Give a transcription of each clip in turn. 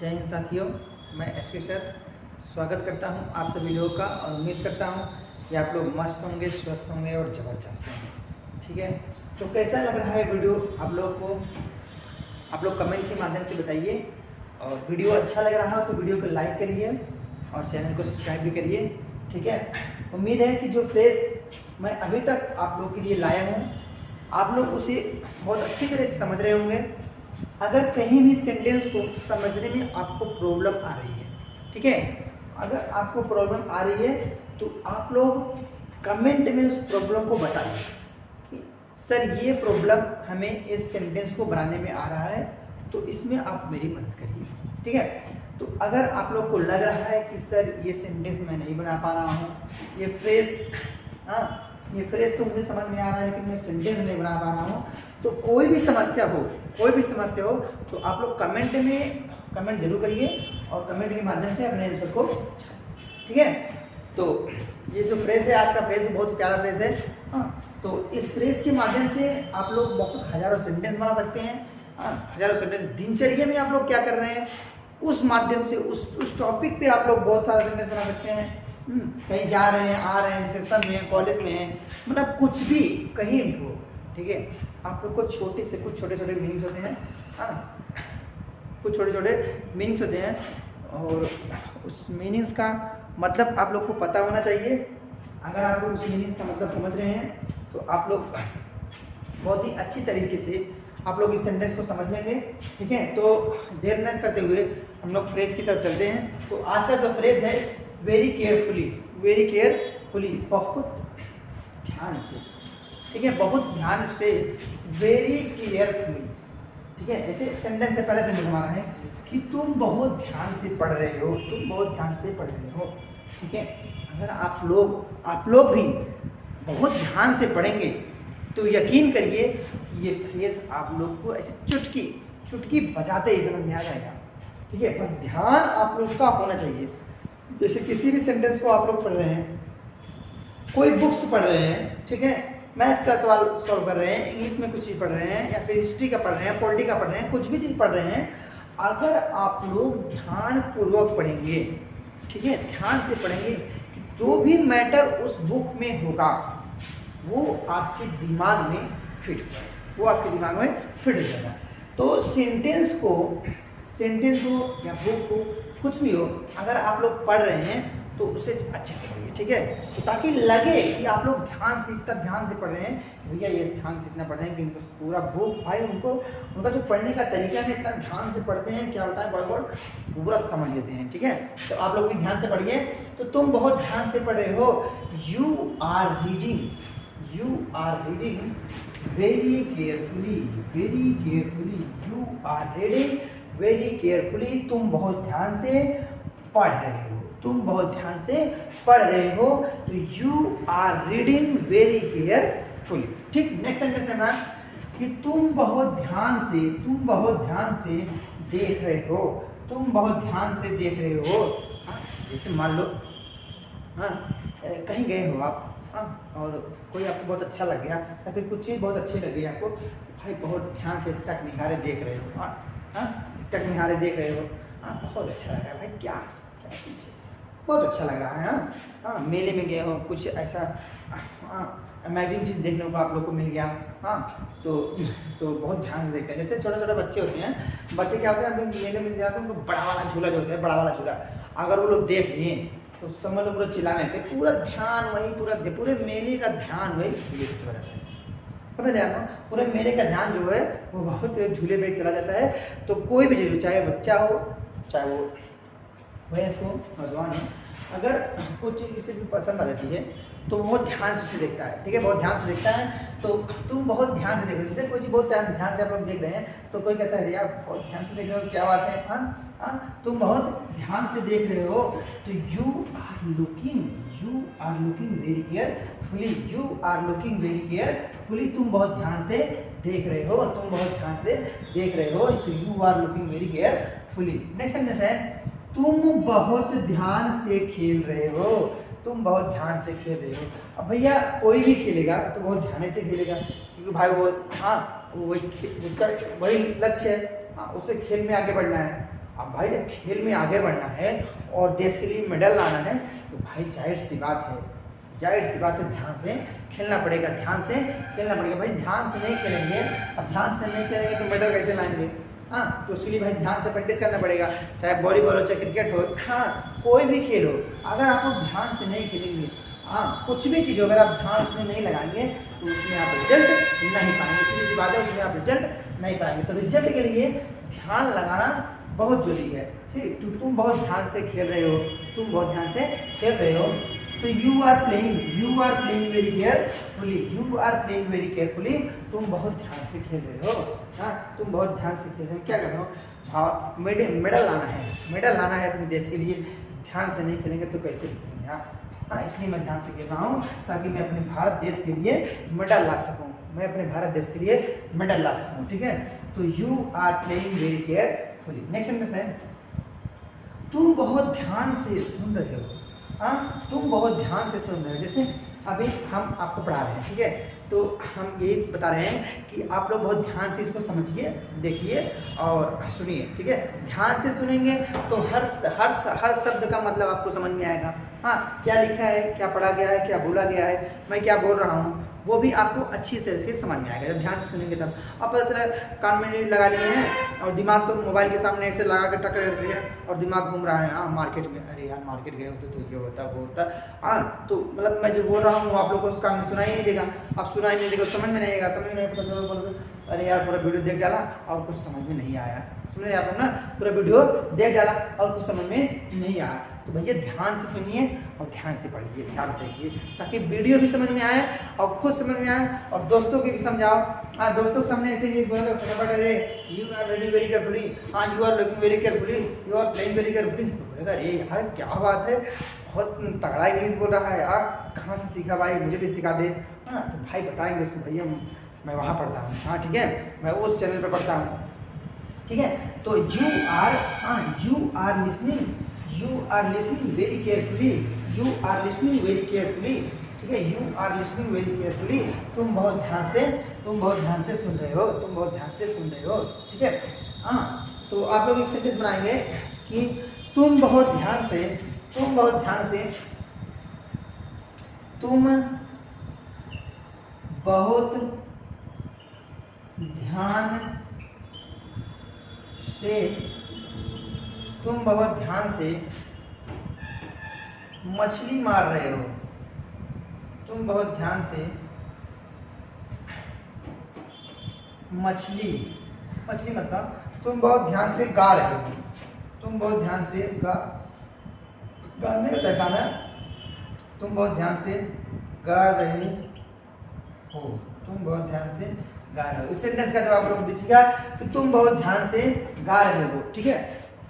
जय हिंद साथियों, मैं एसके सर स्वागत करता हूं आप सभी लोगों का और उम्मीद करता हूं कि आप लोग मस्त होंगे, स्वस्थ होंगे और ज़बरदस्त होंगे। ठीक है, तो कैसा लग रहा है वीडियो आप लोग को? आप लोग कमेंट के माध्यम से बताइए, और वीडियो अच्छा लग रहा हो तो वीडियो को लाइक करिए और चैनल को सब्सक्राइब भी करिए। ठीक है, उम्मीद है कि जो फ्रेज मैं अभी तक आप लोग के लिए लाया हूँ आप लोग उसे बहुत अच्छी तरह से समझ रहे होंगे। अगर कहीं भी सेंटेंस को समझने में आपको प्रॉब्लम आ रही है, ठीक है, अगर आपको प्रॉब्लम आ रही है तो आप लोग कमेंट में उस प्रॉब्लम को बताइए कि सर ये प्रॉब्लम हमें इस सेंटेंस को बनाने में आ रहा है, तो इसमें आप मेरी मदद करिए। ठीक है, तो अगर आप लोग को लग रहा है कि सर ये सेंटेंस मैं नहीं बना पा रहा हूँ, ये फ्रेज तो मुझे समझ में आ रहा है लेकिन मैं सेंटेंस नहीं बना पा रहा हूँ, तो कोई भी समस्या हो तो आप लोग कमेंट जरूर करिए और कमेंट के माध्यम से अपने आंसर को। ठीक है, तो ये जो फ्रेज है, आज का फ्रेज बहुत प्यारा फ्रेज है। तो इस फ्रेज के माध्यम से आप लोग बहुत हजारों सेंटेंस बना सकते हैं। हजारों सेंटेंस दिनचर्या में आप लोग क्या कर रहे हैं उस माध्यम से उस टॉपिक पे आप लोग बहुत सारा सेंटेंस बना सकते हैं। कहीं जा रहे हैं, आ रहे हैं, सेशन में हैं, कॉलेज में हैं, मतलब कुछ भी कहीं भी हो। ठीक है, आप लोग को कुछ छोटे छोटे मीनिंग्स होते हैं। कुछ छोटे छोटे मीनिंग्स होते हैं और उस मीनिंग्स का मतलब आप लोग को पता होना चाहिए। अगर आप लोग उस मीनिंग्स का मतलब समझ रहे हैं तो आप लोग बहुत ही अच्छी तरीके से आप लोग इस सेंटेंस को समझ लेंगे। ठीक है, तो देर न करते हुए हम लोग फ्रेज की तरफ चलते हैं। तो आज का जो फ्रेज है, वेरी केयरफुली, बहुत ध्यान से। ठीक है, बहुत ध्यान से, वेरी केयरफुली। ठीक है, ऐसे सेंटेंस से पहले सेंटेंस हमारा है कि तुम बहुत ध्यान से पढ़ रहे हो, ठीक है, अगर आप लोग भी बहुत ध्यान से पढ़ेंगे तो यकीन करिए ये फ्रेज आप लोग को ऐसे चुटकी बजाते ही समझ में आ जाएगा। ठीक है, बस ध्यान आप लोग का होना चाहिए। जैसे किसी भी सेंटेंस को आप लोग पढ़ रहे हैं, कोई बुक्स पढ़ रहे हैं, ठीक है, मैथ का सवाल सॉल्व कर रहे हैं, इंग्लिश में कुछ चीज़ पढ़ रहे हैं या फिर हिस्ट्री का पढ़ रहे हैं, पॉलिटी का पढ़ रहे हैं, कुछ भी चीज़ पढ़ रहे हैं, अगर आप लोग ध्यानपूर्वक पढ़ेंगे, ठीक है, ध्यान से पढ़ेंगे कि जो भी मैटर उस बुक में होगा वो आपके दिमाग में फिट हो जाएगा। तो सेंटेंस हो या बुक हो, कुछ भी हो, अगर आप लोग पढ़ रहे हैं तो उसे अच्छे से पढ़िए। ठीक है, तो ताकि लगे कि आप लोग इतना ध्यान से पढ़ रहे हैं, भैया ये ध्यान से इतना पढ़ रहे हैं कि इनको पूरा बुक भाई उनका जो पढ़ने का तरीका है, इतना ध्यान से पढ़ते हैं, क्या होता है वर्ड पूरा समझ लेते हैं। ठीक है, तो आप लोग भी ध्यान से पढ़िए। तो तुम बहुत ध्यान से पढ़ रहे हो, you are reading very carefully, you are reading very carefully, तुम बहुत ध्यान से पढ़ रहे हो, तो you are reading very carefully. ठीक, नेक्स्ट सेंटेंस है ना कि तुम बहुत ध्यान से देख रहे हो, जैसे मान लो कहीं गए हो आप, और कोई आपको बहुत अच्छा लग गया या फिर कुछ चीज़ बहुत अच्छी लग गई आपको, तो भाई बहुत ध्यान से टक निहारे देख रहे हो। बहुत अच्छा लग रहा है भाई, क्या चीज़ है, बहुत अच्छा लग रहा है। मेले में गए हो, कुछ ऐसा अमेजिंग चीज़ देखने को आप लोग को मिल गया। तो बहुत ध्यान से देखते हैं। जैसे छोटे छोटे बच्चे होते हैं, बच्चे क्या होते हैं, अभी मेले में जाते हैं, उनको बड़ा वाला झूला जो होता है, बड़ा वाला झूला अगर वो लोग देख लिए तो समझ लो पूरा चिल्लाने लगते, पूरा ध्यान वही, पूरे मेले का ध्यान वही झूले पे चला जाता है। समझ रहे हैं, पूरे मेले का ध्यान जो है वो बहुत झूले पे चला जाता है। तो कोई भी चीज़, चाहे बच्चा हो, चाहे वो वयस्क हो, नौजवान हो, अगर कुछ चीज़ किसी भी पसंद आ जाती है तो वो बहुत ध्यान से उसे देखता है। ठीक है, बहुत ध्यान से देखता है। तो तुम बहुत ध्यान से देख रहे हो, जैसे कोई चीज़ बहुत ध्यान से आप लोग देख रहे हैं तो कोई कहता है यार बहुत ध्यान से देख रहे हो, क्या बात है, तुम बहुत ध्यान से देख रहे हो, तो you are looking very carefully, तुम बहुत ध्यान से देख रहे हो, तो you are looking very carefully. Next sentence है, तुम बहुत ध्यान से खेल रहे हो, अब भैया कोई भी खेलेगा तो बहुत ध्यान से खेलेगा, क्योंकि भाई वो उसका वही लक्ष्य है, उसे खेल में आगे बढ़ना है। अब भाई जब खेल में आगे बढ़ना है और देश के लिए मेडल लाना है तो भाई जाहिर सी बात है ध्यान से खेलना पड़ेगा, ध्यान से खेलना पड़ेगा। भाई ध्यान से नहीं खेलेंगे, अब ध्यान से नहीं खेलेंगे तो मेडल कैसे लाएंगे? हाँ, तो उसके लिए भाई ध्यान से प्रैक्टिस करना पड़ेगा, चाहे वॉलीबॉल हो, चाहे क्रिकेट हो, हाँ कोई भी खेल हो। अगर आप लोग ध्यान से नहीं खेलेंगे, हाँ कुछ भी चीज़ हो, अगर आप ध्यान उसमें नहीं लगाएंगे तो उसमें आप रिजल्ट नहीं पाएंगे। इसलिए की बात है, उसमें आप रिजल्ट नहीं पाएंगे। तो रिजल्ट के लिए ध्यान लगाना बहुत जरूरी है। ठीक, तो तुम बहुत ध्यान से खेल रहे हो, तो you are playing very carefully, तुम बहुत ध्यान से खेल रहे हो। हाँ, तुम बहुत ध्यान से खेल रहे हो। क्या कर रहे हो? हाँ, मेडल लाना है तुम्हें देश के लिए। ध्यान से नहीं खेलेंगे तो कैसे खेलेंगे? हाँ, इसलिए मैं ध्यान से खेल रहा हूँ ताकि मैं अपने भारत देश के लिए मेडल ला सकूँ, ठीक है। तो you are playing very carefully. Next sentence है, तुम बहुत ध्यान से सुन रहे हो। हाँ, तुम बहुत ध्यान से सुन रहे हो। जैसे अभी हम आपको पढ़ा रहे हैं, ठीक है, तो हम ये बता रहे हैं कि आप लोग बहुत ध्यान से इसको समझिए, देखिए और सुनिए, ठीक है। ध्यान से सुनेंगे तो हर शब्द का मतलब आपको समझ में आएगा। हाँ, क्या लिखा है, क्या पढ़ा गया है, क्या बोला गया है, मैं क्या बोल रहा हूँ, वो भी आपको अच्छी तरह से समझ में आएगा। जब ध्यान से सुनेंगे तब आप पता चला कान में लगा लिए हैं और दिमाग तो मोबाइल के सामने ऐसे लगा के टक्कर कर दिया और दिमाग घूम रहा है। हाँ, मार्केट में, अरे यार मार्केट गए होते तो ये होता वो होता। हाँ, तो मतलब मैं जो बोल रहा हूँ आप लोग को उस कान में सुनाई नहीं देगा, आप सुनाई नहीं देगा, समझ में नहीं आएगा, समझ में नहीं पता चलो बोलो अरे यार पूरा वीडियो देख डाला और कुछ समझ में नहीं आया। सुनिए आप ना, पूरा वीडियो देख डाला और कुछ समझ में नहीं आया। तो भैया ध्यान से सुनिए और ध्यान से पढ़िए, ध्यान से देखिए, ताकि वीडियो भी समझ में आए और खुद समझ में आए और दोस्तों की भी समझाओ। हाँ, दोस्तों के सामने ऐसे नहीं बोलेगा फटाफट, अरे you are reading very carefully, हाँ you are looking very carefully, you are playing very carefully. बोलेगा अरे यार क्या बात है, बहुत तगड़ा इंग्लिश बोल रहा है यार, कहाँ से सीखा भाई, मुझे भी सिखा दे। हाँ, तो भाई बताएंगे उसको, भैया मैं वहाँ पढ़ता हूँ, हाँ ठीक है, मैं उस चैनल पर पढ़ता हूँ, ठीक है। तो you are listening very carefully, ठीक है, you are listening very carefully, तुम बहुत ध्यान से सुन रहे हो, ठीक है। हाँ, तो आप लोग एक सेंटेंस बनाएंगे कि तुम बहुत ध्यान से मछली मार रहे हो। मछली मतलब तुम बहुत ध्यान से गा रहे हो। तुम बहुत ध्यान से गाने होता है गाना, तुम बहुत ध्यान से गा रहे हो, इस सेंटेंस का जवाब आप लोग दीजिएगा कि तुम बहुत ध्यान से गा रहे हो, ठीक है।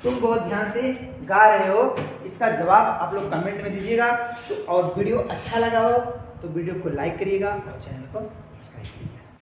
तुम बहुत ध्यान से गा रहे हो, इसका जवाब आप लोग कमेंट में दीजिएगा। तो और वीडियो अच्छा लगा हो तो वीडियो को लाइक करिएगा और चैनल को सब्सक्राइब करिएगा।